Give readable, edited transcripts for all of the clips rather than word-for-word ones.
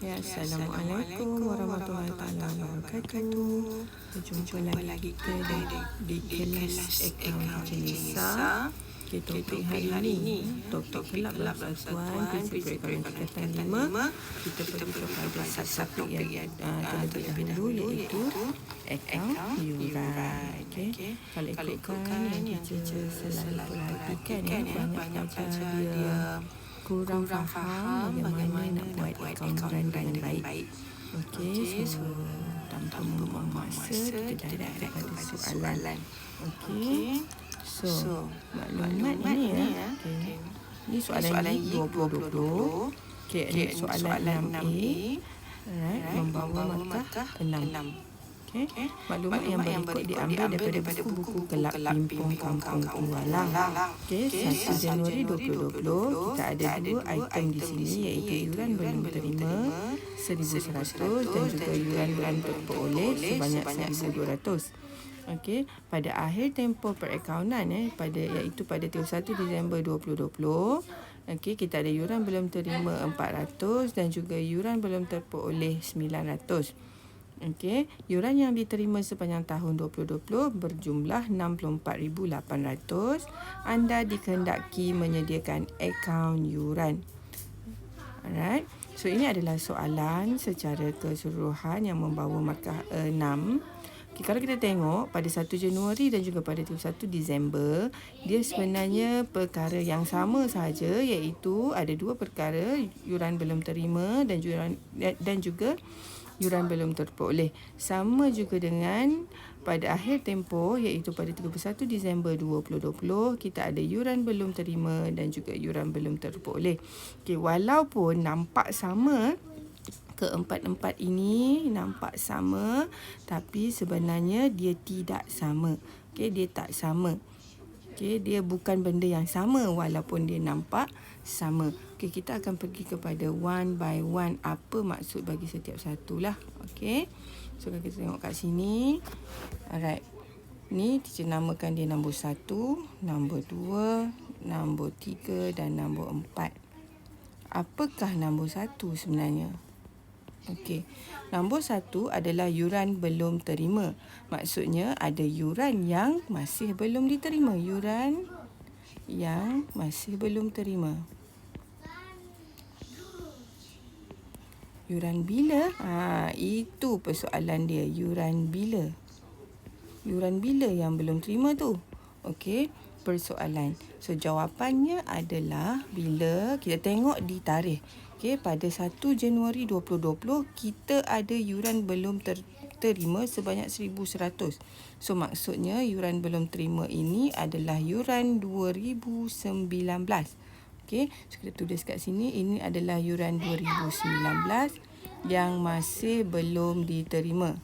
Okay, Assalamualaikum warahmatullahi wabarakatuh. Berjumpa lagi kita di kelas akaun Jelisa. Okay, topik hari ini topik kelab persatuan prinsip perekonomian tingkatan 5. Kita pergi kepada satu topik yang terlebih dahulu, iaitu akaun yuran. Okay. Kalau ikutkan yang kita selalu perhatikan, banyak pelajar dia kurang faham bagaimana nak buat akaun yuran dengan baik. Okey, so tanpa membuang masa, kita dah kepada soalan. Okey, so maklumat ini okay. Ini soalan Y 2020. Okey, soalan 6A. Alright, membawa markah 6. Okay. Maklumat yang berikut diambil daripada buku Kelab Pimpung Kampung Tualang. Okay. 1 Januari 2020, kita ada 2 item di sini, iaitu yuran belum terima 1,100 dan juga yuran belum terperoleh sebanyak 1,200. Okey, pada akhir tempoh perakaunan iaitu pada 31 Disember 2020, okey, kita ada yuran belum terima 400 dan juga yuran belum terperoleh 900. Okey, yuran yang diterima sepanjang tahun 2020 berjumlah 64,800. Anda dikehendaki menyediakan akaun yuran. Alright. So ini adalah soalan secara keseluruhan yang membawa markah 6. Okay, kalau kita tengok pada 1 Januari dan juga pada 31 Disember, dia sebenarnya perkara yang sama saja, iaitu ada 2 perkara, yuran belum terima dan juga yuran belum terperoleh. Sama juga dengan pada akhir tempoh, iaitu pada 31 Disember 2020, kita ada yuran belum terima dan juga yuran belum terperoleh. Okay, walaupun nampak sama, keempat-empat ini nampak sama, tapi sebenarnya dia tidak sama. Okay, dia tak sama. Okay, dia bukan benda yang sama walaupun dia nampak sama. Okay, kita akan pergi kepada one by one. Apa maksud bagi setiap satu lah. Okay, so kalau kita tengok kat sini. Alright. Ni teacher namakan dia nombor 1, nombor 2, nombor 3 dan nombor 4. Apakah nombor 1 sebenarnya? Okey, nombor 1 adalah yuran belum terima. Maksudnya ada yuran yang masih belum diterima. Yuran yang masih belum terima. Yuran bila? Itu persoalan dia. Yuran bila? Yuran bila yang belum terima tu? Okey, persoalan. So jawapannya adalah bila kita tengok di tarikh. Okey, pada 1 Januari 2020 kita ada yuran belum terima sebanyak 1,100. So maksudnya yuran belum terima ini adalah yuran 2019. Okey, so kita tulis kat sini, ini adalah yuran 2019 yang masih belum diterima.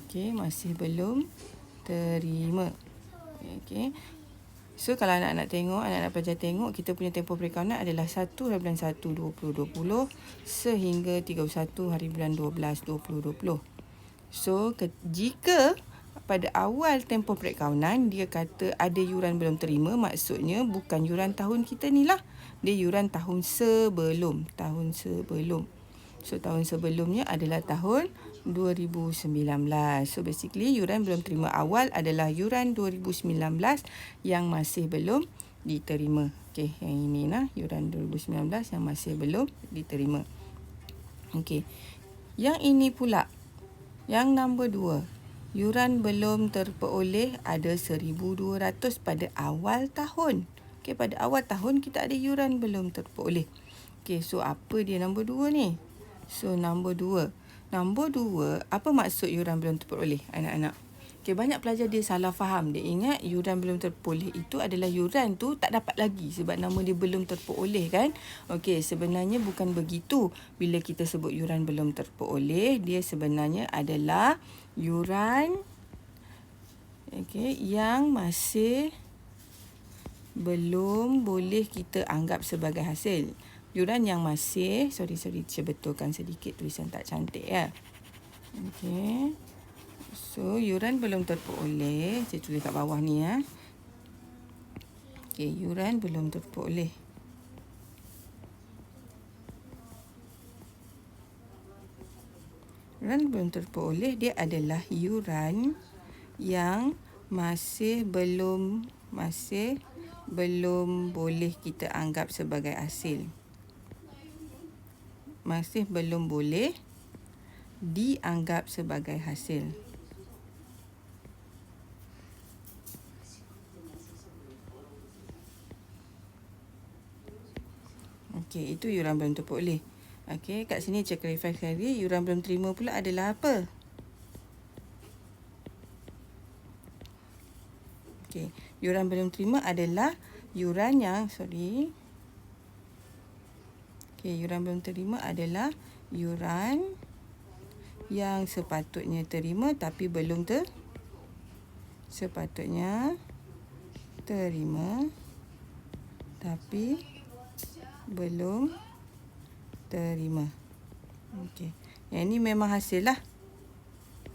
Okey, masih belum terima. Okey. So kalau anak-anak tengok, anak-anak pelajar tengok, kita punya tempoh perakaunan adalah 1/1/2020 sehingga 31/12/2020. So jika pada awal tempoh perakaunan dia kata ada yuran belum terima, maksudnya bukan yuran tahun kita ni lah. Dia yuran tahun sebelum. So tahun sebelumnya adalah tahun 2019. So basically yuran belum terima awal adalah yuran 2019 yang masih belum diterima. Okey, yang ini lah yuran 2019 yang masih belum diterima. Okey. Yang ini pula, yang nombor 2. Yuran belum terperoleh ada 1,200 pada awal tahun. Okey, pada awal tahun kita ada yuran belum terperoleh. Okey, so apa dia nombor 2 ni? So nombor 2. Nombor 2, apa maksud yuran belum terperoleh, anak-anak? Okey, banyak pelajar dia salah faham. Dia ingat yuran belum terperoleh itu adalah yuran tu tak dapat lagi sebab nama dia belum terperoleh kan? Okey, sebenarnya bukan begitu. Bila kita sebut yuran belum terperoleh, dia sebenarnya adalah yuran yang masih belum boleh kita anggap sebagai hasil. Yuran yang masih, sorry, saya betulkan sedikit tulisan tak cantik ya. Okey. So, yuran belum terperoleh, saya tulis kat bawah ni ya. Okey, yuran belum terperoleh. Yuran belum terperoleh dia adalah yuran yang masih belum boleh kita anggap sebagai hasil. Masih belum boleh dianggap sebagai hasil. Okey, itu yuran belum terperoleh. Okey, kat sini Cik clarify sekali, yuran belum terima pula adalah apa? Okey, yuran belum terima adalah yuran yang yuran belum terima adalah yuran yang sepatutnya terima tapi belum sepatutnya terima tapi belum terima. Okey. Yang ini memang hasil lah.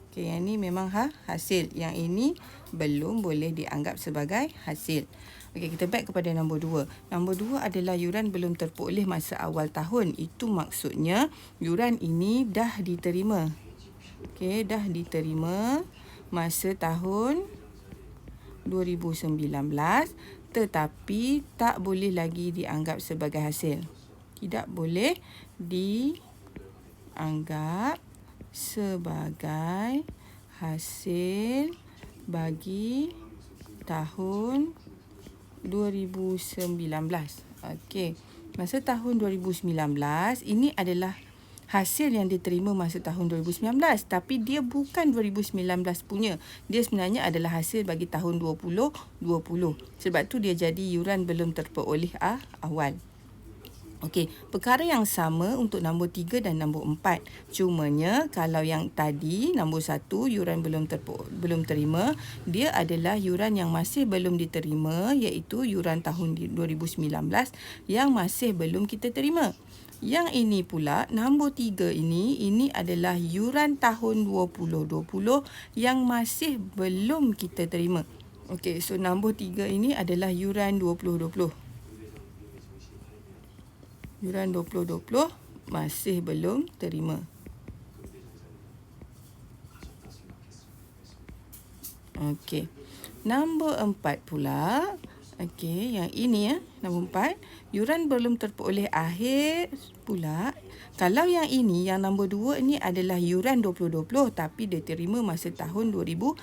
Okey, yang ini memang hasil. Yang ini belum boleh dianggap sebagai hasil. Okey, kita back kepada nombor 2. Nombor 2 adalah yuran belum terperoleh masa awal tahun. Itu maksudnya yuran ini dah diterima. Okey, dah diterima masa tahun 2019 tetapi tak boleh lagi dianggap sebagai hasil. Tidak boleh dianggap sebagai hasil bagi tahun 2019. Okey. Masa tahun 2019 ini adalah hasil yang diterima masa tahun 2019 tapi dia bukan 2019 punya. Dia sebenarnya adalah hasil bagi tahun 2020. Sebab tu dia jadi yuran belum terperoleh awal. Okey, perkara yang sama untuk nombor 3 dan nombor 4. Cumanya kalau yang tadi nombor 1 yuran belum terima, dia adalah yuran yang masih belum diterima iaitu yuran tahun 2019 yang masih belum kita terima. Yang ini pula nombor 3 ini adalah yuran tahun 2020 yang masih belum kita terima. Okey, so nombor 3 ini adalah yuran 2020. Yuran 2020 masih belum terima. Okey. Nombor 4 pula. Okey, yang ini nombor 4. Yuran belum terperoleh akhir pula. Kalau yang ini, yang nombor 2 ni adalah yuran 2020 tapi diterima masa tahun 2019.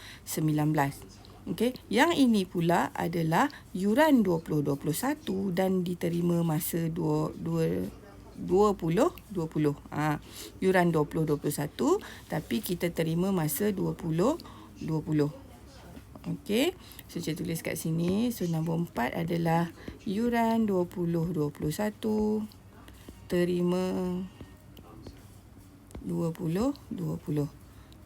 Okey, yang ini pula adalah yuran 2021 dan diterima masa 2020. Yuran 2021 tapi kita terima masa 2020. Okey, so saya tulis kat sini. So nombor 4 adalah yuran 2021 terima 2020.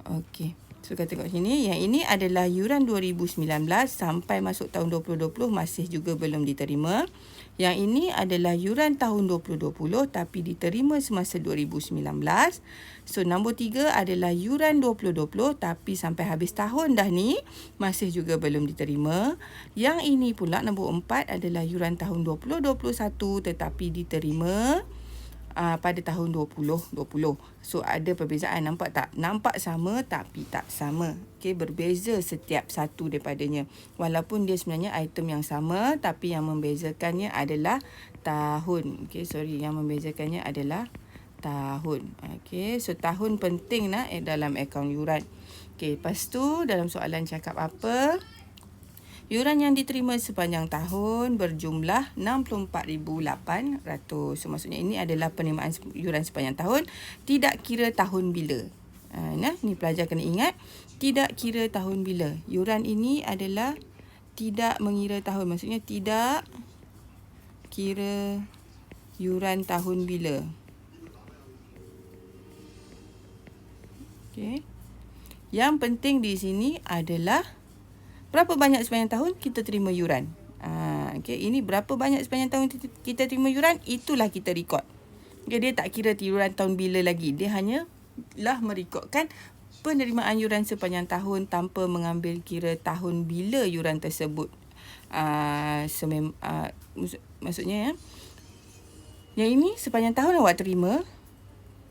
Okey. So, kita tengok sini. Yang ini adalah yuran 2019 sampai masuk tahun 2020 masih juga belum diterima. Yang ini adalah yuran tahun 2020 tapi diterima semasa 2019. So, nombor 3 adalah yuran 2020 tapi sampai habis tahun dah ni masih juga belum diterima. Yang ini pula nombor 4 adalah yuran tahun 2021 tetapi diterima pada tahun 2020. So, ada perbezaan. Nampak tak? Nampak sama tapi tak sama. Okey, berbeza setiap satu daripadanya. Walaupun dia sebenarnya item yang sama tapi yang membezakannya adalah tahun. Okey, yang membezakannya adalah tahun. Okey, so tahun penting dalam akaun yuran. Okey, lepas tu dalam soalan cakap apa? Yuran yang diterima sepanjang tahun berjumlah 64,800. So, maksudnya ini adalah penerimaan yuran sepanjang tahun. Tidak kira tahun bila. Ni pelajar kena ingat. Tidak kira tahun bila. Yuran ini adalah tidak mengira tahun. Maksudnya tidak kira yuran tahun bila. Okey. Yang penting di sini adalah berapa banyak sepanjang tahun kita terima yuran. Okay, ini berapa banyak sepanjang tahun kita terima yuran, itulah kita rekod. Okay, dia tak kira yuran tahun bila lagi. Dia hanyalah merekodkan penerimaan yuran sepanjang tahun tanpa mengambil kira tahun bila yuran tersebut. Maksudnya yang ini sepanjang tahun awak terima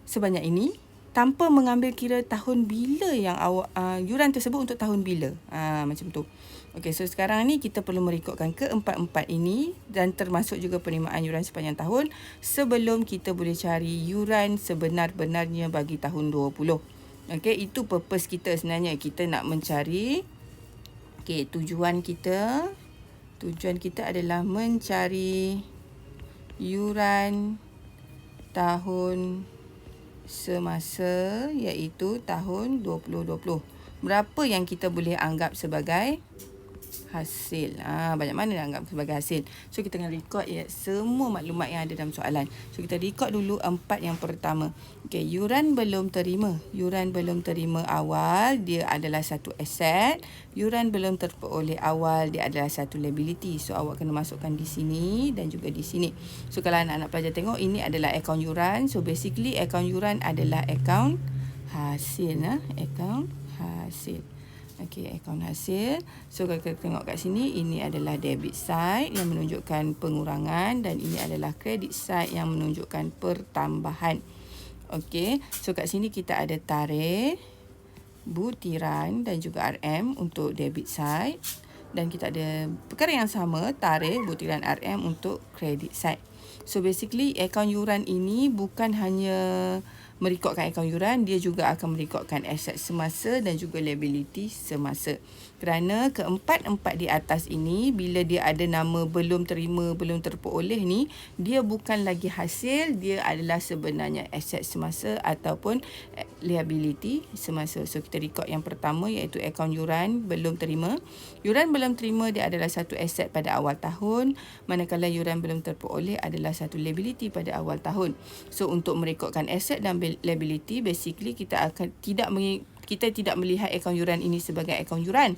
sebanyak ini. tanpa mengambil kira tahun bila yang awak yuran tersebut untuk tahun bila. Macam tu. Okey, so sekarang ni kita perlu merekodkan keempat-empat ini dan termasuk juga penerimaan yuran sepanjang tahun sebelum kita boleh cari yuran sebenar-benarnya bagi tahun 20. Okey, itu purpose kita sebenarnya. Kita nak mencari, tujuan kita adalah mencari yuran tahun semasa, iaitu tahun 2020. Berapa yang kita boleh anggap sebagai hasil. Banyak mana nak anggap sebagai hasil. So, kita akan record semua maklumat yang ada dalam soalan. So, kita record dulu 4 yang pertama. Okey, yuran belum terima. Yuran belum terima awal, dia adalah satu aset. Yuran belum terperoleh awal, dia adalah satu liability. So, awak kena masukkan di sini dan juga di sini. So, kalau anak-anak pelajar tengok, ini adalah akaun yuran. So, basically, akaun yuran adalah akaun hasil. Akaun hasil. Okey, akaun hasil. So, kalau kita tengok kat sini, ini adalah debit side yang menunjukkan pengurangan dan ini adalah credit side yang menunjukkan pertambahan. Okey, so kat sini kita ada tarikh, butiran dan juga RM untuk debit side. Dan kita ada perkara yang sama, tarikh, butiran, RM untuk credit side. So, basically, akaun yuran ini bukan hanya merekodkan akaun yuran, dia juga akan merekodkan aset semasa dan juga liability semasa. Kerana keempat-empat di atas ini, bila dia ada nama belum terima, belum terperoleh ni, dia bukan lagi hasil, dia adalah sebenarnya aset semasa ataupun liability semasa. So, kita rekod yang pertama iaitu akaun yuran belum terima. Yuran belum terima dia adalah satu aset pada awal tahun, manakala yuran belum terperoleh adalah satu liability pada awal tahun. So, untuk merekodkan aset dan liability, basically kita tidak melihat akaun yuran ini sebagai akaun yuran,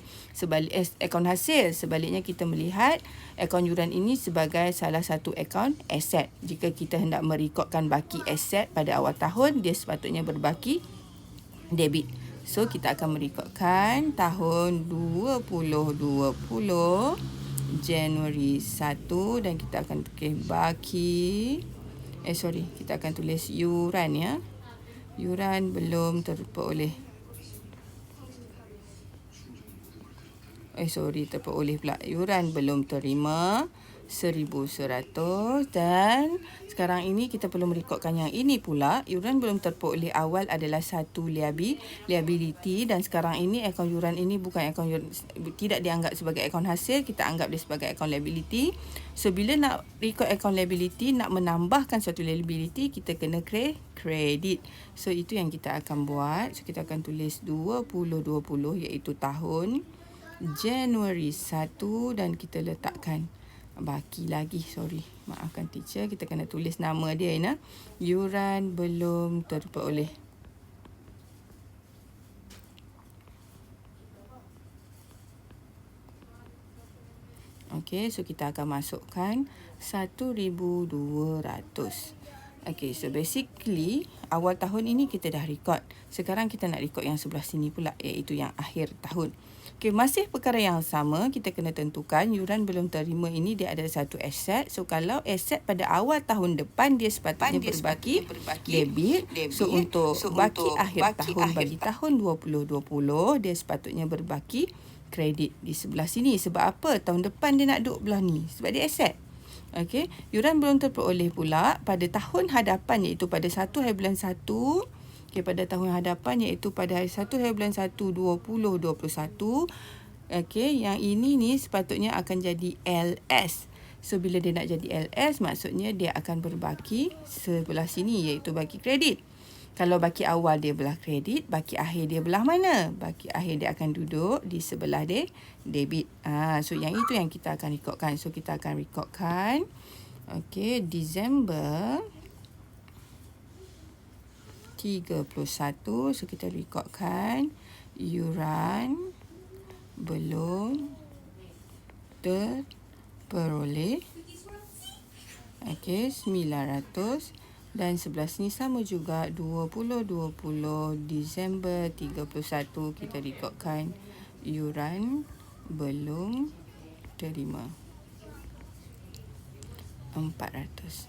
akaun hasil. Sebaliknya, kita melihat akaun yuran ini sebagai salah satu akaun aset. Jika kita hendak merekodkan baki aset pada awal tahun, dia sepatutnya berbaki debit. So, kita akan merekodkan tahun 2020 Januari 1 dan kita akan baki kita akan tulis yuran ya. Yuran belum terperoleh. Terperoleh pula. Yuran belum terima 1,100 dan sekarang ini kita perlu merekodkan yang ini pula. Yuran belum terperoleh awal adalah satu liability dan sekarang ini akaun yuran ini bukan akaun yuran, tidak dianggap sebagai akaun hasil, kita anggap dia sebagai akaun liability. So, bila nak record akaun liability, nak menambahkan suatu liability, kita kena kredit. So, itu yang kita akan buat. So, kita akan tulis 2020 iaitu tahun Januari 1 dan kita letakkan baki lagi, maafkan teacher, kita kena tulis nama dia yuran belum terperoleh. Okey, so kita akan masukkan 1,200. Okey, so basically awal tahun ini kita dah record. Sekarang kita nak record yang sebelah sini pula, iaitu yang akhir tahun. Okey, masih perkara yang sama, kita kena tentukan yuran belum terima ini dia adalah satu aset. So, kalau aset pada awal tahun depan dia sepatutnya berbaki debit. So, untuk baki akhir tahun bagi tahun 2020 dia sepatutnya berbaki kredit di sebelah sini. Sebab apa? Tahun depan dia nak duduk belah ni. Sebab dia aset. Okey, yuran belum terperoleh pula pada tahun hadapan iaitu pada 1 hari bulan 1. Pada tahun hadapan iaitu pada hari 1 hari bulan 1 2021. Okey, yang ini ni sepatutnya akan jadi LS. So, bila dia nak jadi LS, maksudnya dia akan berbaki sebelah sini iaitu baki kredit. Kalau baki awal dia belah kredit, baki akhir dia belah mana? Baki akhir dia akan duduk di sebelah debit. So, yang itu yang kita akan rekodkan. So, kita akan rekodkan. Okey, Disember 31. So, kita rekodkan yuran belum terperoleh. Okey, 900. Dan sebelah sini sama juga 2020 Disember 31 kita rekodkan yuran belum terima 400.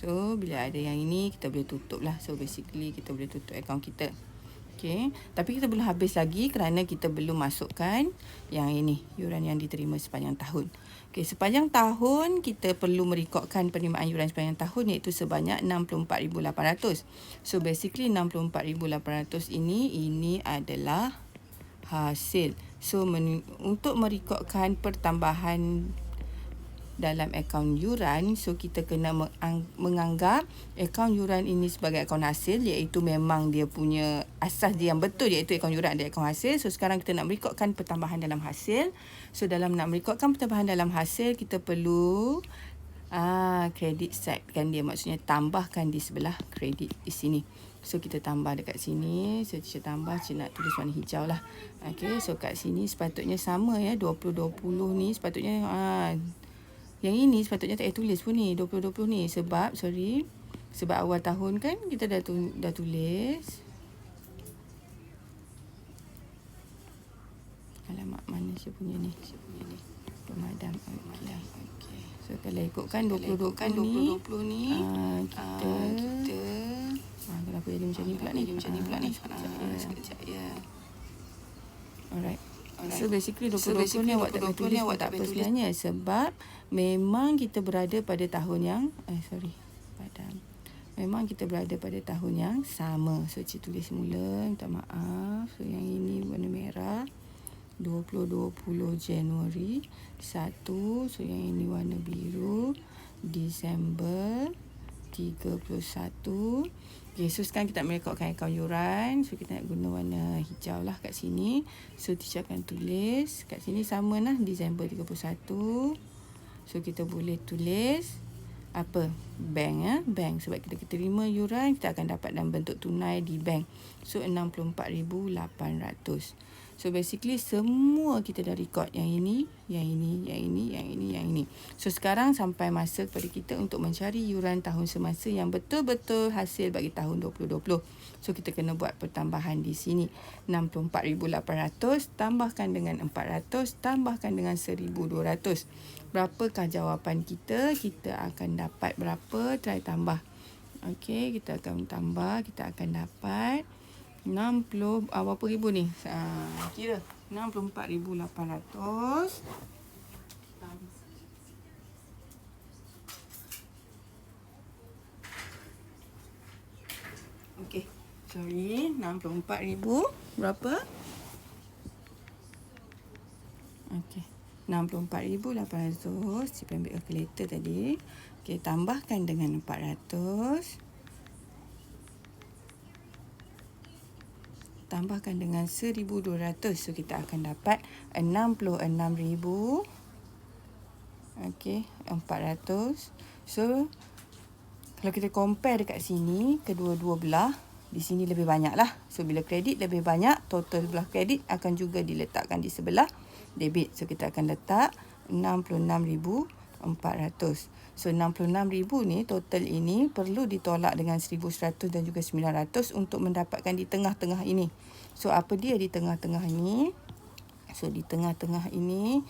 So bila ada yang ini kita boleh tutup lah. So basically kita boleh tutup akaun kita. Okay. Tapi kita belum habis lagi kerana kita belum masukkan yang ini, yuran yang diterima sepanjang tahun. Okay, sepanjang tahun kita perlu merekodkan penerimaan yuran sepanjang tahun iaitu sebanyak 64,800. So basically 64,800 ini adalah hasil. So untuk merekodkan pertambahan dalam akaun yuran, so kita kena menganggap akaun yuran ini sebagai akaun hasil, iaitu memang dia punya asas dia yang betul iaitu akaun yuran ada akaun hasil. So sekarang kita nak merekodkan pertambahan dalam hasil. So dalam nak merekodkan pertambahan dalam hasil, kita perlu credit side kan dia, maksudnya tambahkan di sebelah kredit di sini. So kita tambah dekat sini. So teacher tambah, teacher nak tulis warna hijau lah. Okay, so kat sini sepatutnya sama ya, 2020 ni sepatutnya yang ini sepatutnya tak payah tulis pun ni 2020 ni, sebab sebab awal tahun kan kita dah tulis. Alamak, mana saya punya ni? Pemadam. Okey. So kalau ikutkan 2020 ni kita kenapa jadi macam ni pula ni? Sekejap ya. Alright. So basically 2020 ni awak tak boleh tulis pun tak apa sebenarnya, sebab memang kita berada pada tahun yang memang kita berada pada tahun yang sama. So cik tulis mula, minta maaf. So yang ini warna merah 2020 Januari 1. So yang ini warna biru Disember 31. Okay, so sekarang kita nak merekodkan akaun yuran. So kita nak guna warna hijau lah kat sini. So teacher akan tulis kat sini sama lah, Disember 31. So kita boleh tulis apa? Bank bank, sebab kita terima yuran kita akan dapat dalam bentuk tunai di bank. So 64,800. So basically semua kita dah record yang ini. So sekarang sampai masa kepada kita untuk mencari yuran tahun semasa yang betul-betul hasil bagi tahun 2020. So kita kena buat pertambahan di sini. 64,800 tambahkan dengan 400 tambahkan dengan 1,200. Berapakah jawapan kita? Kita akan dapat berapa? Try tambah. Okey, kita akan tambah, kita akan dapat 60 berapa ribu ni? Kira 64,800 okey, 64,000 berapa? Okey, 64,800. Saya ambil kalkulator tadi. Okey, tambahkan dengan 400. Tambahkan dengan 1,200. So kita akan dapat 66,000. Okey, 400. So kalau kita compare dekat sini, kedua-dua belah, di sini lebih banyak lah. So bila kredit lebih banyak, total belah kredit akan juga diletakkan di sebelah debit. So kita akan letak 66,400. So 66,000 ni total ini perlu ditolak dengan 1,100 dan juga 900 untuk mendapatkan di tengah-tengah ini. So apa dia di tengah-tengah ini? So di tengah-tengah ini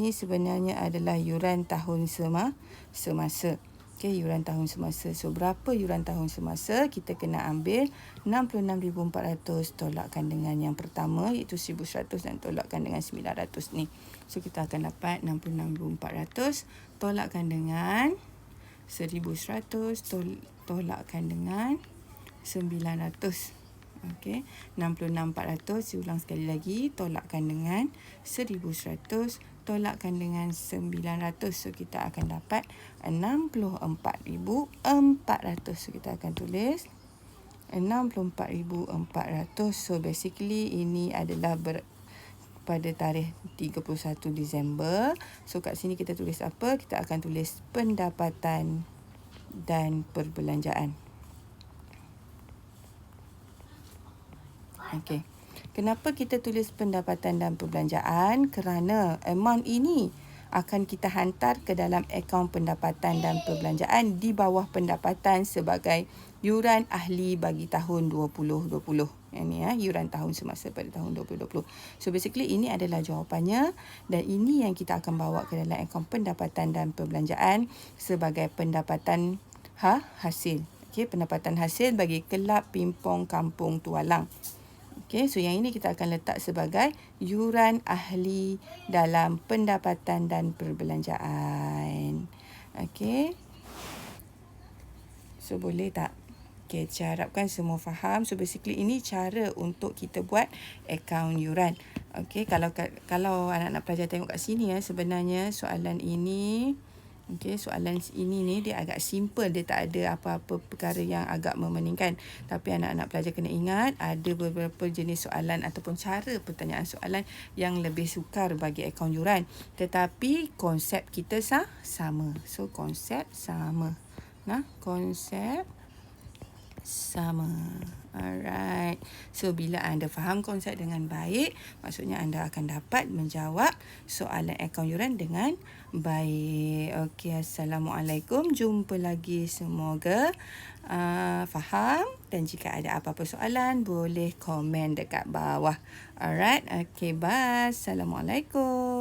sebenarnya adalah yuran tahun semasa. Okey, yuran tahun semasa. So berapa yuran tahun semasa? Kita kena ambil 66,400 tolakkan dengan yang pertama iaitu 1,100 dan tolakkan dengan 900 ni. So kita akan dapat 66,400 tolakkan dengan 1,100 tolakkan dengan 900. Okey, 66,400 diulang sekali lagi, tolakkan dengan 1,100 tolakkan dengan 900. So kita akan dapat 64,400. So kita akan tulis 64,400. So basically ini adalah pada tarikh 31 Disember. So kat sini kita tulis apa? Kita akan tulis pendapatan dan perbelanjaan. Okey. Kenapa kita tulis pendapatan dan perbelanjaan? Kerana amount ini akan kita hantar ke dalam akaun pendapatan dan perbelanjaan di bawah pendapatan sebagai yuran ahli bagi tahun 2020. Yang ni yuran tahun semasa pada tahun 2020. So basically ini adalah jawapannya dan ini yang kita akan bawa ke dalam akaun pendapatan dan perbelanjaan sebagai pendapatan hasil. Okey, pendapatan hasil bagi kelab pimpong kampung Tualang. Okey, so yang ini kita akan letak sebagai yuran ahli dalam pendapatan dan perbelanjaan. Okey. So boleh tak? Okay, saya harapkan semua faham. So basically ini cara untuk kita buat akaun yuran. Okay, kalau anak-anak pelajar tengok kat sini sebenarnya soalan ini, okay, soalan ini ni dia agak simple. Dia tak ada apa-apa perkara yang agak memeningkan. Tapi anak-anak pelajar kena ingat ada beberapa jenis soalan ataupun cara pertanyaan soalan yang lebih sukar bagi akaun yuran. Tetapi konsep kita sama. So konsep sama. Konsep sama. Alright. So bila anda faham konsep dengan baik, maksudnya anda akan dapat menjawab soalan akaun yuran dengan baik. Okey, Assalamualaikum. Jumpa lagi. Semoga faham, dan jika ada apa-apa soalan boleh komen dekat bawah. Alright. Okey, bye. Assalamualaikum.